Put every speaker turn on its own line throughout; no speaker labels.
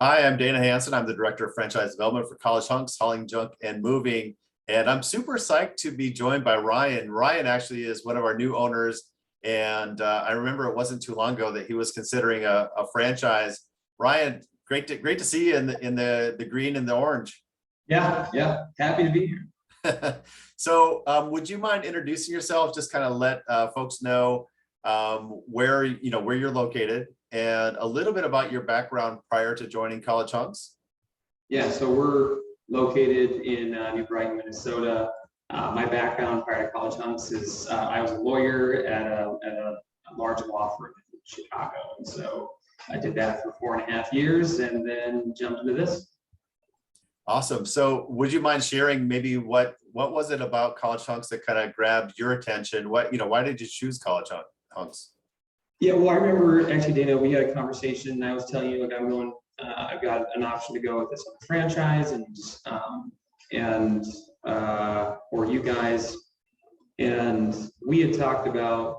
Hi, I'm Dana Hansen. I'm the Director of Franchise Development for College Hunks, Hauling, Junk, and Moving. And I'm super psyched to be joined by Ryan. Ryan actually is one of our new owners. And I remember it wasn't too long ago that he was considering a franchise. Ryan, great to see you in the green and the orange.
Yeah, happy to be here.
So would you mind introducing yourself? Just kind of let folks know where you're located and a little bit about your background prior to joining College Hunks.
Yeah, so we're located in New Brighton, Minnesota. My background prior to College Hunks is I was a lawyer at a large law firm in Chicago. And so I did that for 4.5 years and then jumped into this.
Awesome. So would you mind sharing maybe what was it about College Hunks that kind of grabbed your attention? Why did you choose College Hunks?
Yeah, well, I remember actually, Dana, we had a conversation and I was telling you, like, I've got an option to go with this franchise or you guys. And we had talked about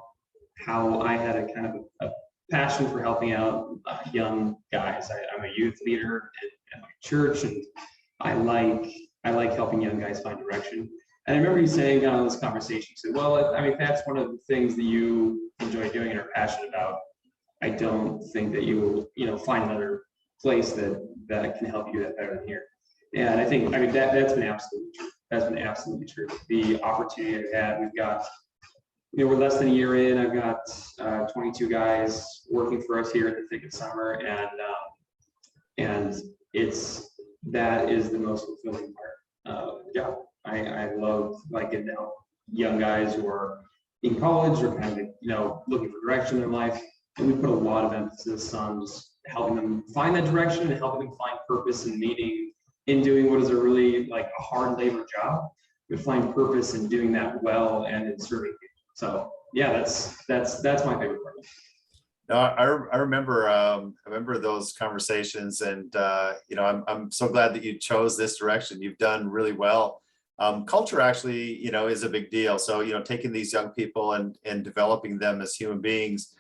how I had a kind of a passion for helping out young guys. I'm a youth leader at my church, and I like helping young guys find direction. And I remember you saying on this conversation, you said, well, I mean, that's one of the things that you enjoy doing and are passionate about. I don't think that you will, find another place that can help you do that better than here. And I think, that's been absolutely true. That's been absolutely true. The opportunity I've had, we've got, we're less than a year in. I've got 22 guys working for us here at the thick of summer, and that is the most fulfilling part of the job. I love getting to help young guys who are in college or kind of looking for direction in their life, and we put a lot of emphasis on just helping them find that direction and helping them find purpose and meaning in doing what is a really a hard labor job, but find purpose in doing that well and in serving people. So yeah, that's my favorite part.
No, I remember those conversations, and I'm so glad that you chose this direction. You've done really well. Culture actually, is a big deal. So, taking these young people and developing them as human beings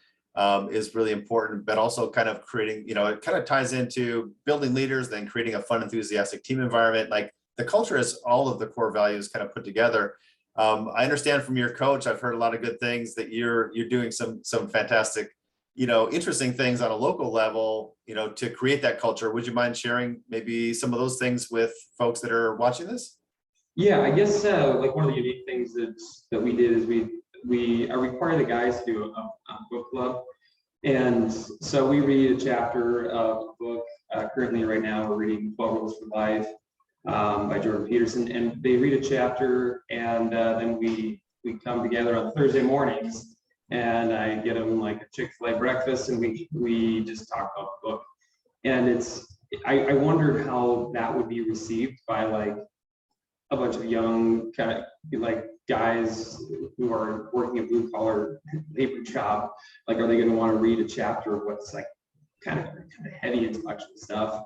is really important, but also kind of creating, it kind of ties into building leaders, then creating a fun, enthusiastic team environment. Like the culture is all of the core values kind of put together. I understand from your coach, I've heard a lot of good things that you're doing some fantastic, interesting things on a local level, to create that culture. Would you mind sharing maybe some of those things with folks that are watching this?
Yeah, I guess one of the unique things that we did is we require the guys to do a book club. And so we read a chapter of a book. Currently right now we're reading 12 Rules for Life by Jordan Peterson, and they read a chapter, and then we come together on Thursday mornings, and I get them a Chick-fil-A breakfast, and we just talk about the book. And I wondered how that would be received by a bunch of young kind of guys who are working a blue collar labor job. Are they going to want to read a chapter of what's kind of heavy intellectual stuff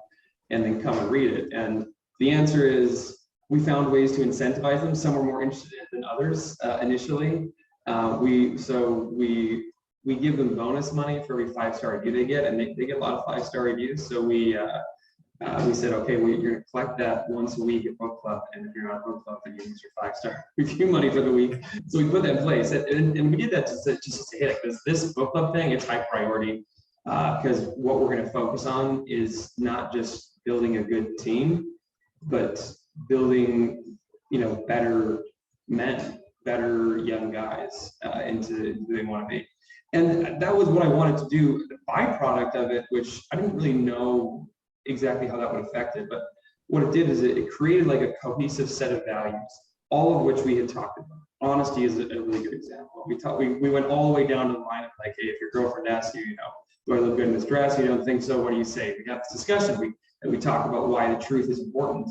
and then come and read it? And the answer is we found ways to incentivize them. Some were more interested in it than others initially. We give them bonus money for every 5-star review they get, and they get a lot of 5-star reviews. So we said, okay, you're going to collect that once a week at book club, and if you're not at book club, then you lose your 5-star review money for the week. So we put that in place, and we did that just to hit it, because this book club thing, it's high priority, because what we're going to focus on is not just building a good team, but building better men, better young guys into who they want to be. And that was what I wanted to do. The byproduct of it, which I didn't really know exactly how that would affect it, but what it did is it created a cohesive set of values, all of which we had talked about. Honesty is a really good example. We went all the way down to the line of hey, if your girlfriend asks you, do I look good in this dress? You don't think so? What do you say? We got this discussion. We talk about why the truth is important,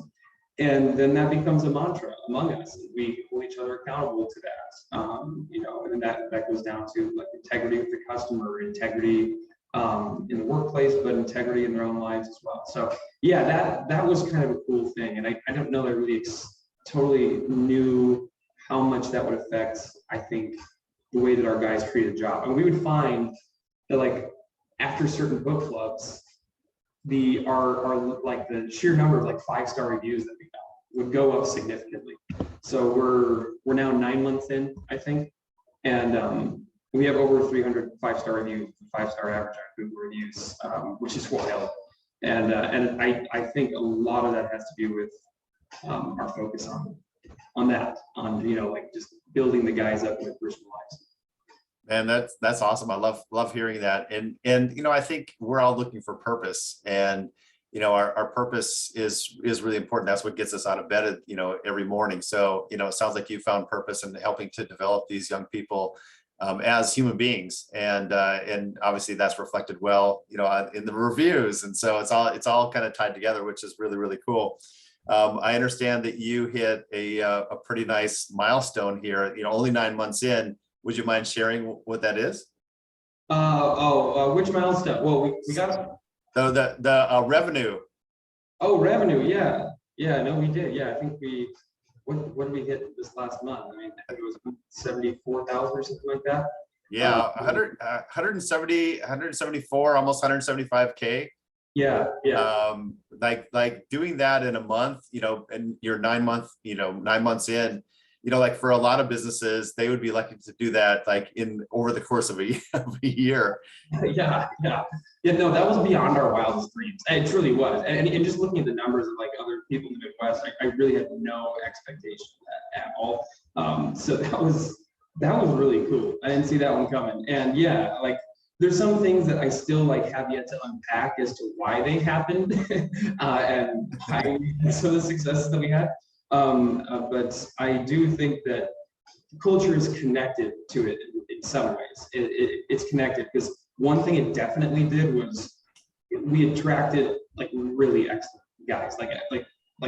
and then that becomes a mantra among us. We hold each other accountable to that, and then that goes down to integrity with the customer, integrity in the workplace, but integrity in their own lives as well. So yeah, that was kind of a cool thing, and I don't know that I really totally knew how much that would affect, I think, the way that our guys treat a job. And we would find that after certain book clubs, our like the sheer number of like 5-star reviews that we got would go up significantly. So we're now 9 months in, I think, and we have over 300 5-star reviews, 5-star average on Google reviews, which is wild. And I think a lot of that has to do with our focus on that, you know, like just building the guys up in their personal lives.
And that's awesome. I love hearing that. And you know, I think we're all looking for purpose, and you know, our purpose is really important. That's what gets us out of bed, you know, every morning. So, you know, it sounds like you found purpose in helping to develop these young people as human beings, and obviously that's reflected well, you know, in the reviews. And so it's all kind of tied together, which is really, really cool. I understand that you hit a pretty nice milestone here, you know, only 9 months in. Would you mind sharing what that is?
Which milestone? Well, we got
The revenue.
Oh, revenue, yeah. Yeah, no, we did. Yeah, I think what did we hit this last month? I mean, I think it was 74,000 or something like that.
Yeah, 174, almost 175K.
Yeah, yeah.
Like doing that in a month, you know, and you're 9 months in, you know, like for a lot of businesses, they would be lucky to do that like over the course of a year.
Yeah. No, that was beyond our wildest dreams. It truly was. And just looking at the numbers of like other people in the Midwest, I really had no expectation of that at all. So that was really cool. I didn't see that one coming. And yeah, like there's some things that I still like have yet to unpack as to why they happened and why some of the successes that we had. But I do think that culture is connected to it in some ways. It's connected because one thing it definitely did was we attracted like really excellent guys. Like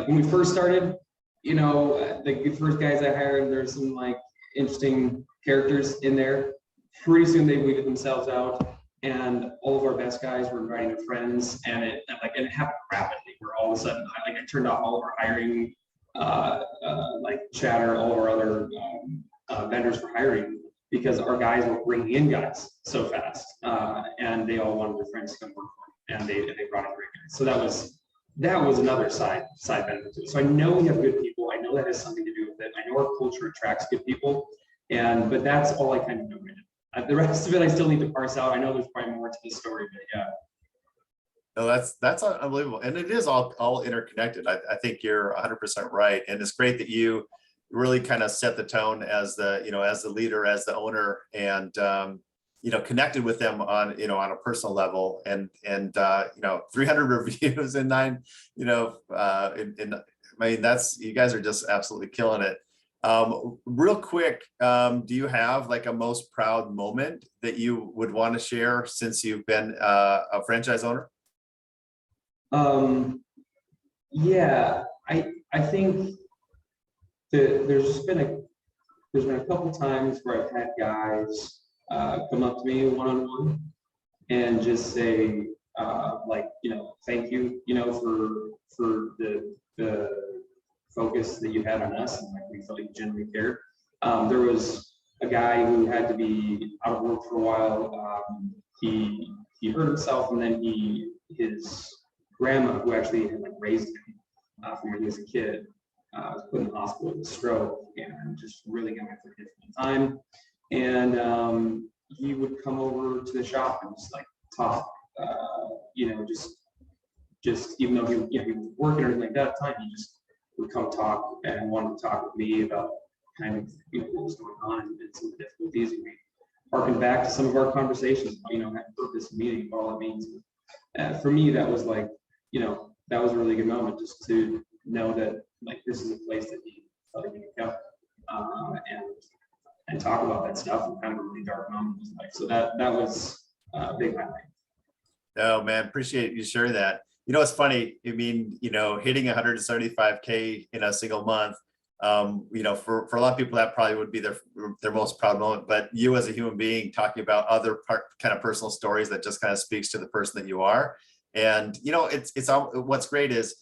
when we first started, you know, the first guys I hired, there's some like interesting characters in there. Pretty soon they weeded themselves out, and all of our best guys were inviting their friends, and it happened rapidly. Where all of a sudden, I turned off all of our hiring. Like Chatter, all of our other vendors for hiring, because our guys were bringing in guys so fast, and they all wanted their friends to come work for them, and they brought in great guys. So that was another side benefit to it. So I know we have good people. I know that has something to do with it. I know our culture attracts good people, but that's all I kind of know right now. The rest of it I still need to parse out. I know there's probably more to the story, but yeah.
No, that's unbelievable, and it is all interconnected. I think you're 100% right, and it's great that you really kind of set the tone as the leader, as the owner, and you know, connected with them on a personal level, and you know, 300 reviews in 9, you know, I mean, you guys are just absolutely killing it. Real quick, do you have like a most proud moment that you would want to share since you've been a franchise owner?
Yeah, I think that there's been a couple times where I've had guys come up to me one-on-one and just say like, you know, thank you, you know, for the focus that you had on us, and like we felt you genuinely cared. There was a guy who had to be out of work for a while. He hurt himself, and then his grandma, who actually had like raised him from when he was a kid, was put in the hospital with a stroke, and just really got me through a difficult time. And he would come over to the shop and just like talk, you know, just even though he was working or anything like that at the time, he just would come talk and wanted to talk with me about kind of, you know, what was going on and some of the difficulties. And we harkened back to some of our conversations, you know, that purpose of meeting, what all it means. For me, that was like, you know, that was a really good moment, just to know that like this is a place that he felt like he could come and talk about that stuff and kind of a really dark moment. Like, so that was a big highlight.
Oh man, appreciate you sharing that. You know, it's funny. I mean, you know, hitting 175K in a single month, you know, for a lot of people, that probably would be their most proud moment. But you as a human being talking about other kind of personal stories, that just kind of speaks to the person that you are. And, you know, it's what's great is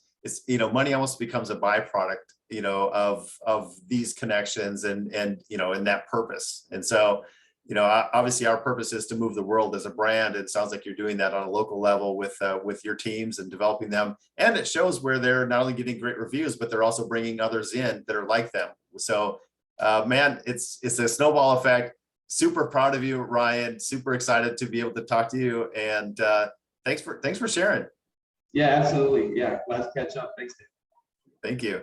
you know, money almost becomes a byproduct, you know, of these connections and, you know, and that purpose. And so, you know, obviously our purpose is to move the world as a brand. It sounds like you're doing that on a local level with your teams and developing them. And it shows where they're not only getting great reviews, but they're also bringing others in that are like them. So, man, it's a snowball effect. Super proud of you, Ryan. Super excited to be able to talk to you. And thanks for sharing.
Yeah, absolutely. Yeah, glad to catch up. Thanks, Dave.
Thank you.